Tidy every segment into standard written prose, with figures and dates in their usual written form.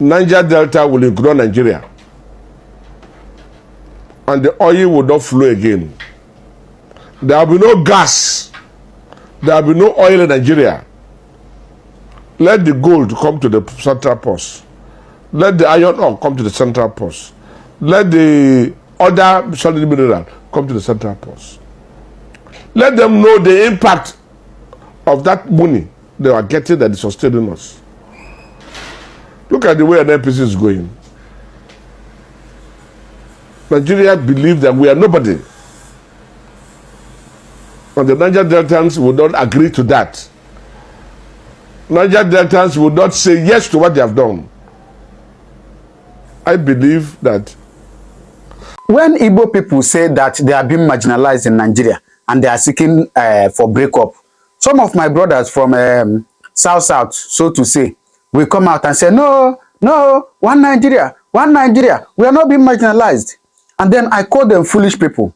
Niger Delta will include Nigeria. And the oil will not flow again. There will be no gas. There will be no oil in Nigeria. Let the gold come to the central post. Let the iron ore come to the central post. Let the other solid mineral come to the central post. Let them know the impact of that money they are getting that is sustaining us. Look at the way an NPC is going. Nigeria believe that we are nobody. And the Niger Deltans will not agree to that. Niger Deltans will not say yes to what they have done. I believe that when Igbo people say that they are being marginalized in Nigeria and they are seeking for breakup, some of my brothers from South, so to say, will come out and say, no, one Nigeria, we are not being marginalized. And then I call them foolish people.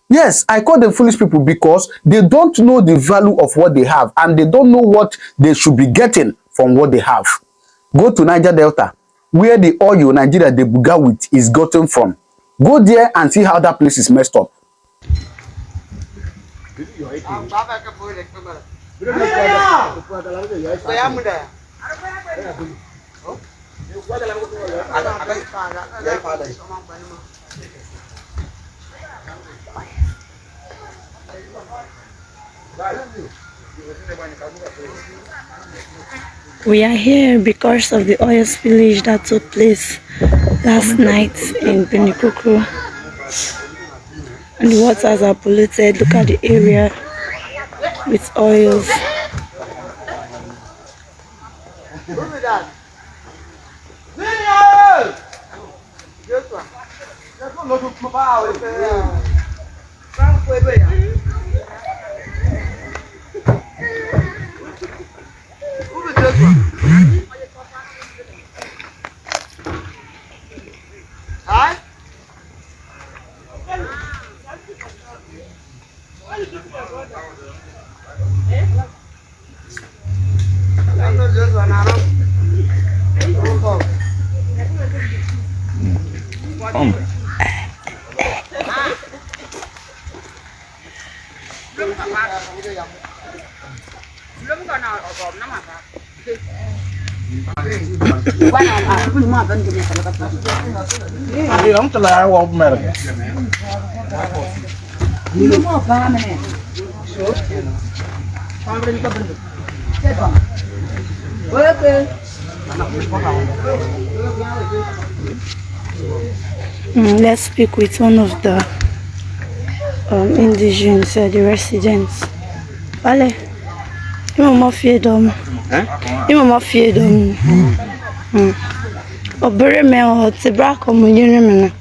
Yes, I call them foolish people because they don't know the value of what they have and they don't know what they should be getting from what they have. Go to Niger Delta, where the oil Nigeria they buga with is gotten from. Go there and see how that place is messed up. We are here because of the oil spillage that took place last night in Benikokro. And the waters are polluted. Look at the area with oils. Let's speak with one of the indigenous, the residents. Vale, you must fear them. You must fear them. Oh, very well. It's a black community.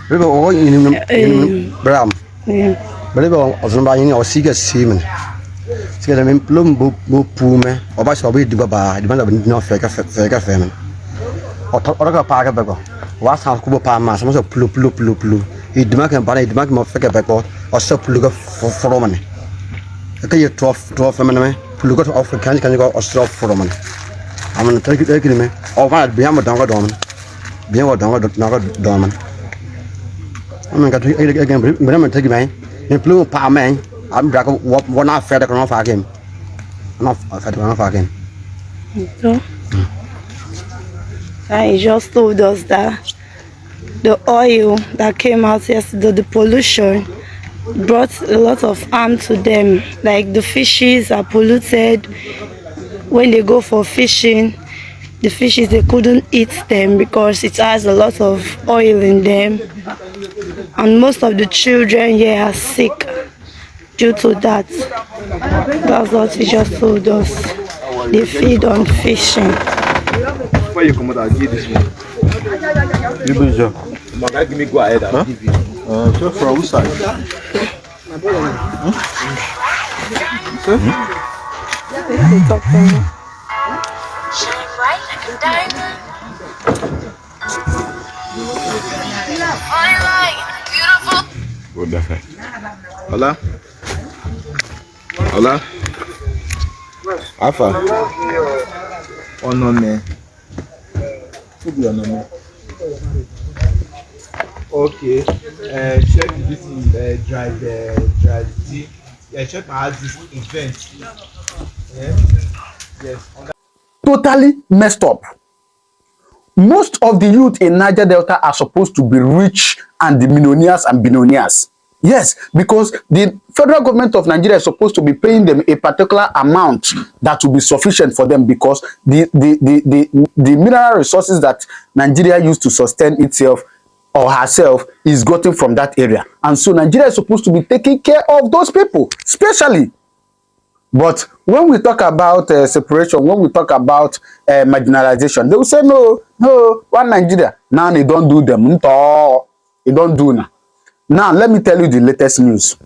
River all in Bram. River was buying or seek a seaman. See them in plum pume or by so be the baba, the man of no fake famine. Or park a bego. Was half Kuba Palma, some of plu. He demand and buy the mark of fake backward or so plug for Roman. Okay, you 12 feminine, plug of African can go or straw for Roman. I'm going to take it me. Or what be a donga dormant. Be a donga dormant. I'm going to again, remember take me. In blue palm, I'm back one half fed off again. Not fed off again. So, he just told us that the oil that came out yesterday, the pollution, brought a lot of harm to them. Like the fishes are polluted. When they go for fishing, the fishes, they couldn't eat them because it has a lot of oil in them. And most of the children here are sick due to that. That's what he just told us. They feed on fishing. Why you come out and give this one? You do job. Give me go ahead and give you. So from which side? Shine bright like a diamond. Fine light, beautiful. Wonderful. Hola. Hola. Alpha. Oh no, man. Who be your number? Okay. Check this drive D. Check my hard disk event. Yeah. Yes. Totally messed up. Most of the youth in Niger Delta are supposed to be rich and the millionaires and billionaires. Yes, because the federal government of Nigeria is supposed to be paying them a particular amount that will be sufficient for them, because the mineral resources that Nigeria used to sustain itself or herself is gotten from that area. And so Nigeria is supposed to be taking care of those people, especially. But when we talk about separation, when we talk about marginalization, they will say, no, one Nigeria. Now they don't do them. They don't do now. Now, let me tell you the latest news.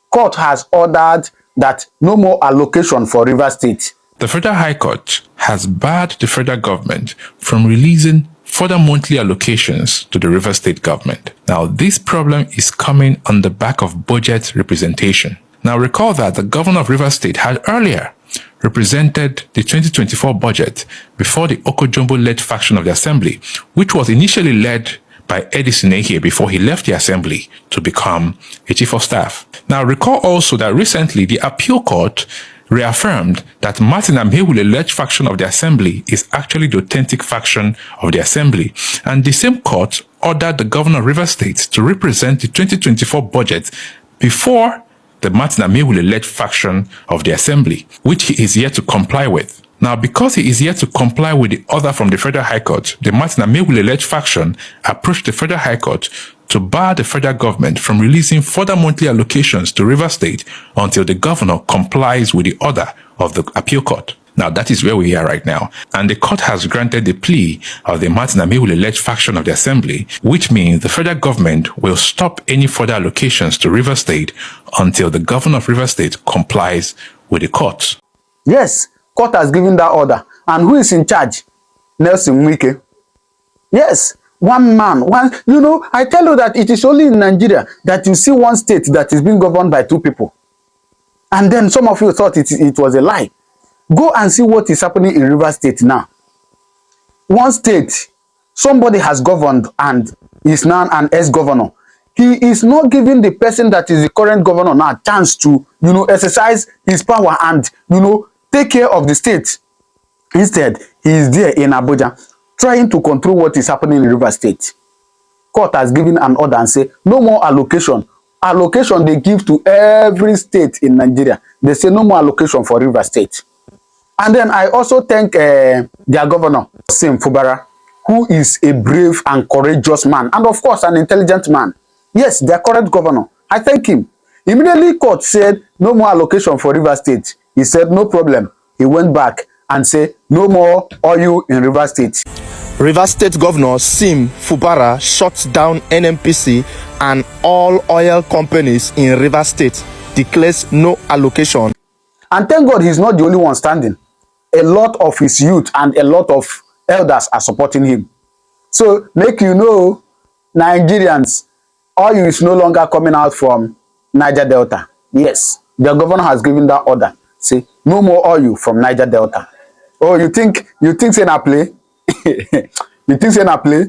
Court has ordered that no more allocation for Rivers State. The Federal High Court has barred the federal government from releasing further monthly allocations to the Rivers State government. Now, this problem is coming on the back of budget representation. Now, recall that the governor of Rivers State had earlier represented the 2024 budget before the Okojumbo-led faction of the assembly, which was initially led by Edison Ehie before he left the assembly to become a chief of staff. Now, recall also that recently the appeal court reaffirmed that Martin Amhewule-led faction of the assembly is actually the authentic faction of the assembly. And the same court ordered the governor of Rivers State to represent the 2024 budget before the Martin Amhewule-led faction of the assembly, which he is yet to comply with. Now, because he is yet to comply with the order from the Federal High Court, the Martin Amhewule-led faction approached the Federal High Court to bar the federal government from releasing further monthly allocations to Rivers State until the governor complies with the order of the appeal court. Now, that is where we are right now. And the court has granted the plea of the Martin Amhewule-led faction of the assembly, which means the federal government will stop any further allocations to Rivers State until the governor of Rivers State complies with the court. Yes, court has given that order. And who is in charge? Nelson Wike. Yes, one man. I tell you that it is only in Nigeria that you see one state that is being governed by two people. And then some of you thought it was a lie. Go and see what is happening in Rivers State now. One state, somebody has governed and is now an ex-governor. He is not giving the person that is the current governor now a chance to, exercise his power and, take care of the state. Instead, he is there in Abuja trying to control what is happening in Rivers State. Court has given an order and say no more allocation. Allocation they give to every state in Nigeria. They say no more allocation for Rivers State. And then I also thank their governor, Sim Fubara, who is a brave and courageous man, and of course an intelligent man. Yes, their current governor. I thank him. Immediately court said no more allocation for Rivers State. He said no problem. He went back and said no more oil in Rivers State. Rivers State Governor Sim Fubara shut down NNPC and all oil companies in Rivers State, declares no allocation. And thank God he's not the only one standing. A lot of his youth and a lot of elders are supporting him. So make you know, Nigerians, oil is no longer coming out from Niger Delta. Yes, the governor has given that order. Say no more oil from Niger Delta. Oh, you think say na play? You think say na play?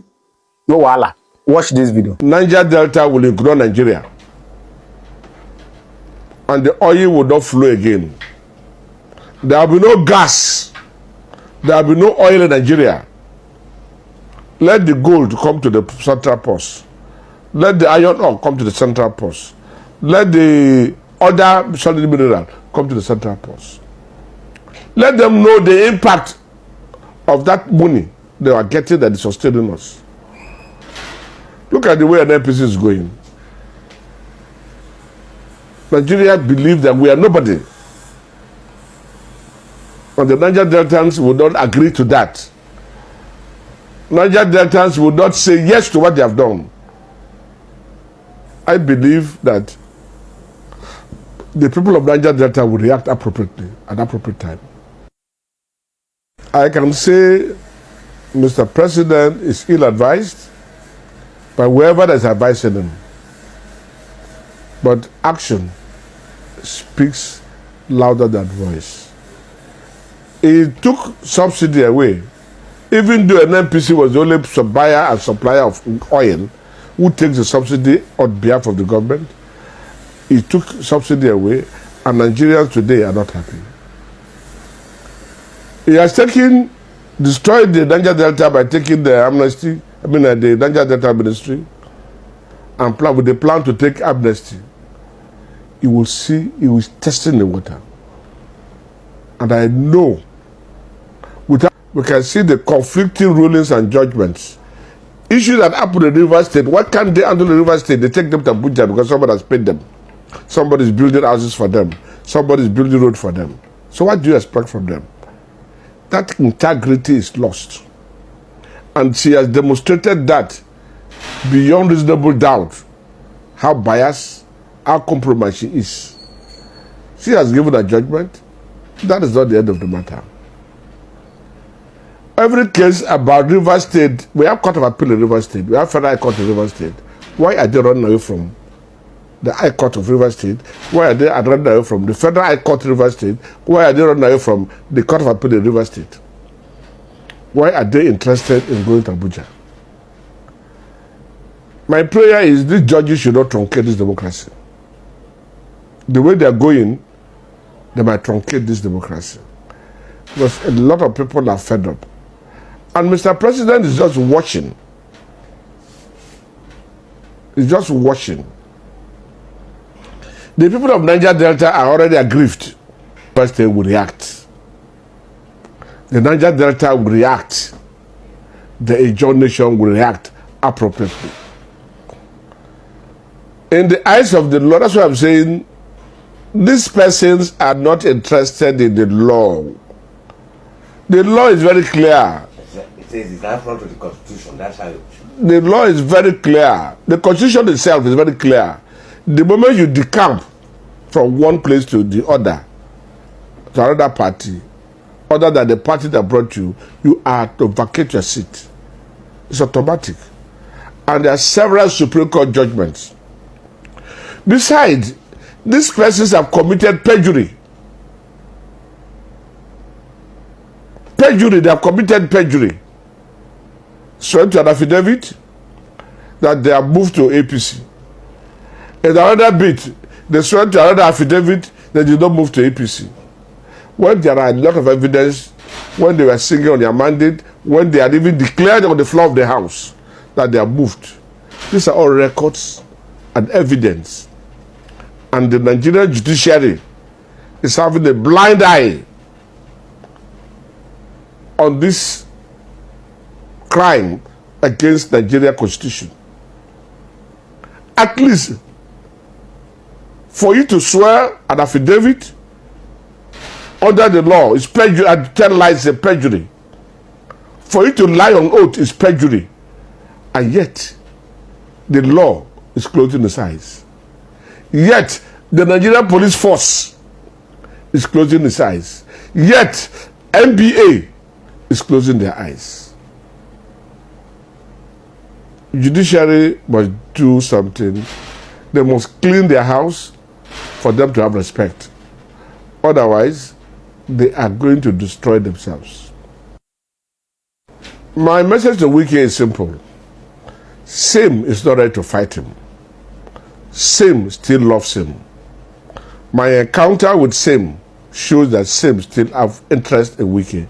No wahala. Watch this video. Niger Delta will include Nigeria. And the oil will not flow again. There will be no gas. There will be no oil in Nigeria. Let the gold come to the central post. Let the iron ore come to the central post. Let the other solid mineral come to the central post. Let them know the impact of that money they are getting that is sustaining us. Look at the way an NPC is going. Nigeria believe that we are nobody. And the Niger Deltans would not agree to that. Niger Deltans would not say yes to what they have done. I believe that the people of Niger Delta will react appropriately at appropriate time. I can say Mr. President is ill-advised by whoever is advising him. But action speaks louder than voice. He took subsidy away Even though NNPC was the only buyer and supplier of oil who takes the subsidy on behalf of the government, he took subsidy away, and Nigerians today are not happy. He has destroyed the Niger Delta by taking the the Niger Delta ministry, and with the plan to take amnesty. You will see, he was testing the water. And I know, we can see the conflicting rulings and judgments. Issues that happen in the River State, why can't they handle the River State? They take them to Abuja because somebody has paid them. Somebody is building houses for them. Somebody is building road for them. So what do you expect from them? That integrity is lost. And she has demonstrated that beyond reasonable doubt, how biased, how compromised she is. She has given a judgment. That is not the end of the matter. Every case about River State, we have Court of Appeal in River State, we have Federal High Court in River State. Why are they running away from the High Court of River State? Why are they running away from the Federal High Court in River State? Why are they running away from the Court of Appeal in River State? Why are they interested in going to Abuja? My prayer is these judges should not truncate this democracy. The way they are going, they might truncate this democracy. Because a lot of people are fed up. And Mr. President is just watching. He's just watching. The people of Niger Delta are already aggrieved. First they will react. The Niger Delta will react. The Ijaw nation will react appropriately. In the eyes of the law, that's what I'm saying, these persons are not interested in the law. The law is very clear. It says it's not front of the Constitution. That's how the law is very clear. The Constitution itself is very clear. The moment you decamp from one place to the other, to another party, other than the party that brought you, you are to vacate your seat. It's automatic. And there are several Supreme Court judgments. Besides, these persons have committed perjury. They have committed perjury. Swear to an affidavit that they have moved to APC. In another bit, they swear to another affidavit that they did not move to APC. When there are a lot of evidence, when they were singing on their mandate, when they had even declared on the floor of the House that they have moved. These are all records and evidence. And the Nigerian Judiciary is having a blind eye on this crime against Nigeria Constitution. At least, for you to swear an affidavit under the law is perjury, and 10 lies is perjury. For you to lie on oath is perjury. And yet, the law is closing its eyes. Yet, the Nigerian police force is closing its eyes. Yet, NBA is closing their eyes. Judiciary must do something. They must clean their house for them to have respect. Otherwise, they are going to destroy themselves. My message to Wike is simple. Sim is not ready to fight him. Sim still loves him. My encounter with Sim shows that Sim still have interest in Wike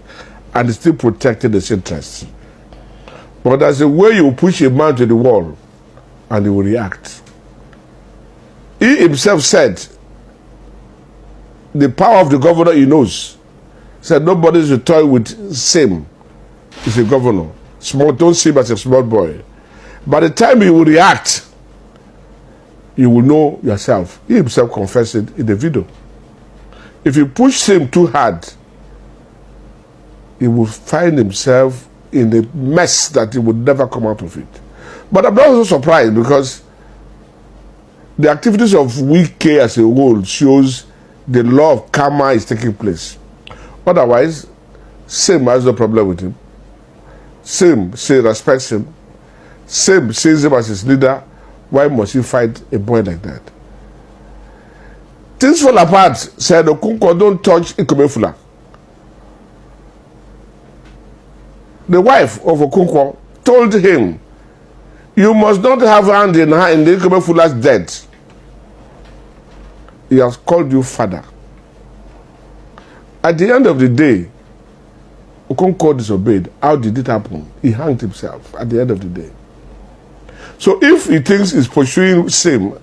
and is still protecting his interests. But there's a way you push a man to the wall and he will react. He himself said, the power of the governor he knows. He said nobody's to toy with Sim. He's a governor. Don't see him as a small boy. By the time he will react, you will know yourself. He himself confessed it in the video. If you push him too hard, he will find himself in a mess that he would never come out of it. But I'm not also surprised because the activities of Wike as a whole shows the law of karma is taking place. Otherwise, Sim has no problem with him. Sim respects him. Sim sees him as his leader. Why must he fight a boy like that? Things fall apart. Said Okunko don't touch Ikomefula. the wife of Okonkwo, told him, you must not have hand in hand in the Ekpa Fuller's death. He has called you father. At the end of the day, Okonkwo disobeyed. How did it happen? He hanged himself at the end of the day. So if he thinks he's pursuing sin,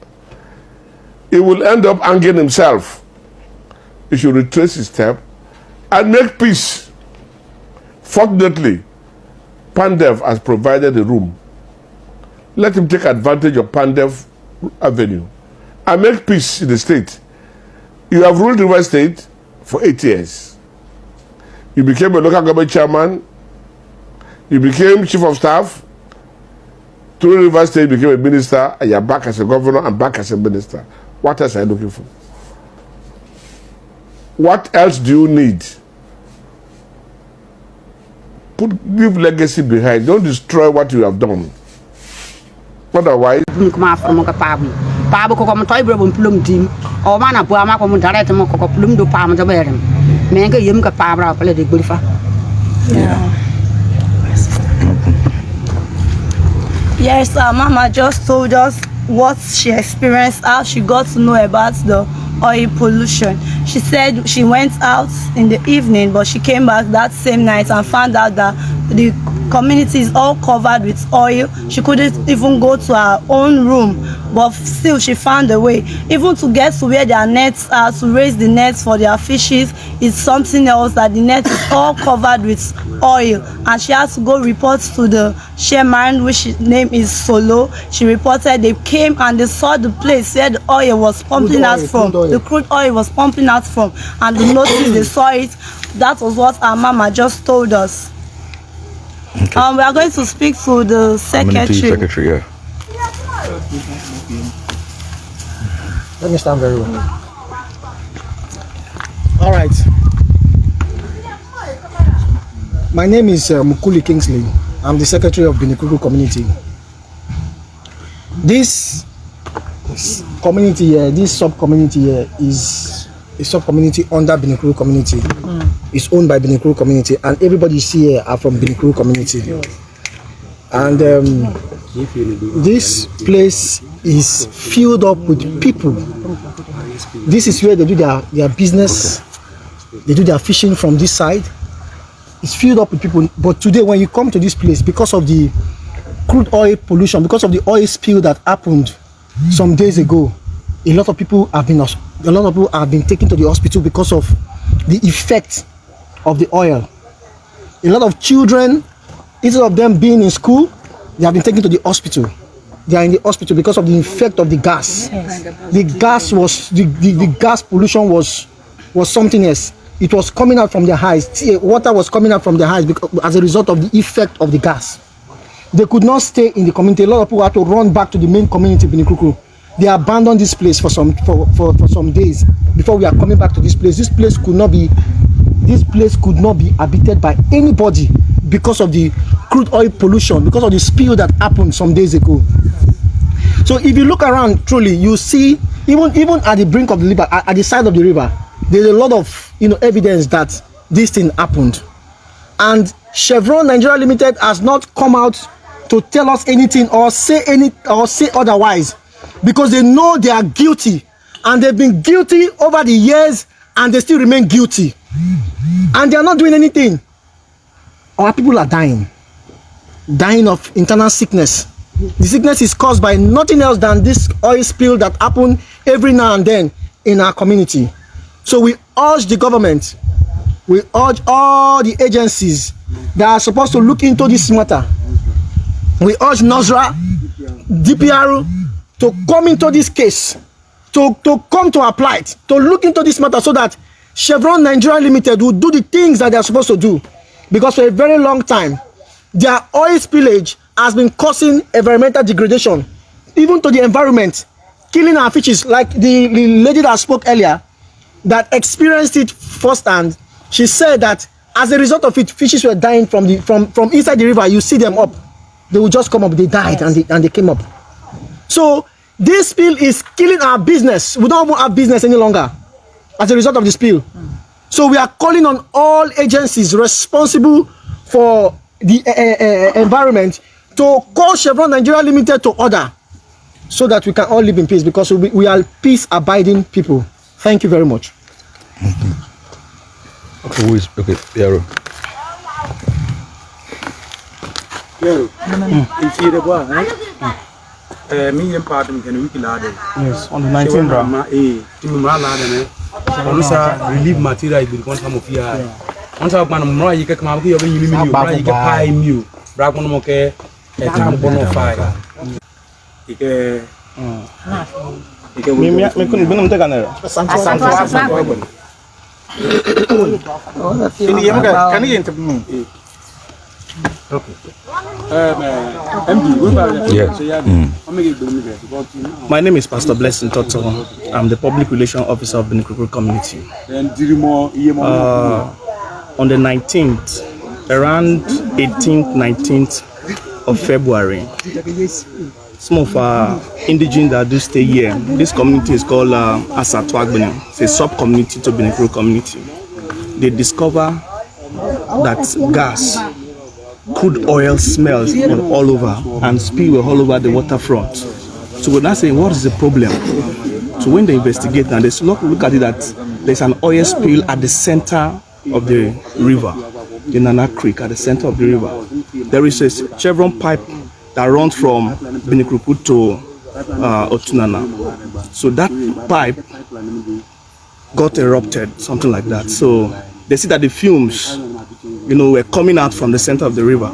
he will end up hanging himself. He should retrace his step and make peace. Fortunately, Pandev has provided a room. Let him take advantage of Pandev Avenue and make peace in the state. You have ruled River State for 8 years. You became a local government chairman. You became chief of staff. Through River State, you became a minister, and you're back as a governor and back as a minister. What else are you looking for? What else do you need? Leave legacy behind. Don't destroy what you have done. Otherwise, yes, our mama just told us what she experienced, how she got to know about the oil pollution. She said she went out in the evening, but she came back that same night and found out that the community is all covered with oil. She couldn't even go to her own room, but still she found a way. Even to get to where their nets are, to raise the nets for their fishes, is something else, that the net is all covered with oil. And she has to go report to the chairman, which his name is Solo. She reported they came and they saw the place where the oil was pumping out from. The crude oil was pumping out from, and the notice they saw it. That was what our mama just told us. Okay. We are going to speak to the secretary. Yeah. Let me stand very well. All right. My name is Mukuli Kingsley. I'm the secretary of the Binikuru community. This community here, this sub-community here is a sub-community under Binikuru community. It's owned by Binikuru community, and everybody you see here are from Binikuru community. And this place is filled up with people. This is where they do their business. They do their fishing from this side. It's filled up with people. But today, when you come to this place, because of the crude oil pollution, because of the oil spill that happened some days ago, a lot of people have been taken to the hospital because of the effect of the oil. A lot of children, instead of them being in school, they have been taken to the hospital. They are in the hospital because of the effect of the gas. The gas was the gas pollution was something else. It was coming out from their eyes. Water was coming out from their eyes because, as a result of the effect of the gas. They could not stay in the community. A lot of people had to run back to the main community, Binikuru. They abandoned this place for some days before we are coming back to this place. This place could not be habited by anybody because of the crude oil pollution, because of the spill that happened some days ago. So if you look around, truly, you see even at the brink of the river, at the side of the river, there's a lot of evidence that this thing happened. And Chevron Nigeria Limited has not come out to tell us anything or say otherwise, because they know they are guilty, and they've been guilty over the years, and they still remain guilty, and they are not doing anything. Our people are dying of internal sickness. The sickness is caused by nothing else than this oil spill that happen every now and then in our community. So we urge the government, we urge all the agencies that are supposed to look into this matter. We urge NOSRA, DPR to come into this case, to come to our plight, to look into this matter so that Chevron Nigeria Limited will do the things that they are supposed to do. Because for a very long time, their oil spillage has been causing environmental degradation, even to the environment, killing our fishes. Like the lady that spoke earlier, that experienced it firsthand, she said that as a result of it, fishes were dying from inside the river. You see them up, they will just come up. They died, and they came up. So this spill is killing our business. We don't even have business any longer as a result of the spill. So we are calling on all agencies responsible for the environment to call Chevron Nigeria Limited to order so that we can all live in peace, because we are peace-abiding people. Thank you very much. Okay, who is okay? Piero. Piero. Me and part of the ladder. Yes, on the 19th, bro. Relief material is going to come here. Once I want more, you can come out here. You can pie meal. Black one more care. Fire. Okay. My name is Pastor Blessing Toto. I'm the Public Relations Officer of the Niger community. On the 19th, around 18th, 19th of February, some of our indigenous that do stay here, this community is called Asatwagbene. It's a sub-community to the Niger community. They discover that gas, crude oil smells all over and spill all over the waterfront. So we're now saying, what is the problem? So when they investigate and they look at it, that there's an oil spill at the center of the river, the Nana Creek, at the center of the river. There is a chevron pipe that runs from Benikrupu to Otunana. So that pipe got erupted, something like that. So they see that the fumes, were coming out from the center of the river.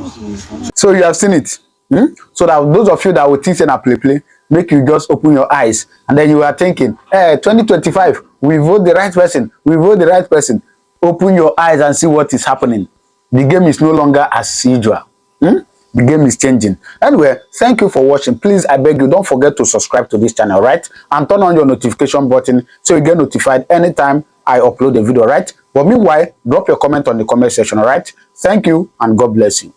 So you have seen it. So that those of you that will think in a play, make you just open your eyes, and then you are thinking, 2025, we vote the right person, we vote the right person. Open your eyes and see what is happening. The game is no longer as usual. The game is changing. Anyway, thank you for watching. Please, I beg you, don't forget to subscribe to this channel, right? And turn on your notification button so you get notified anytime I upload a video, right? But meanwhile, drop your comment on the comment section, all right? Thank you, and God bless you.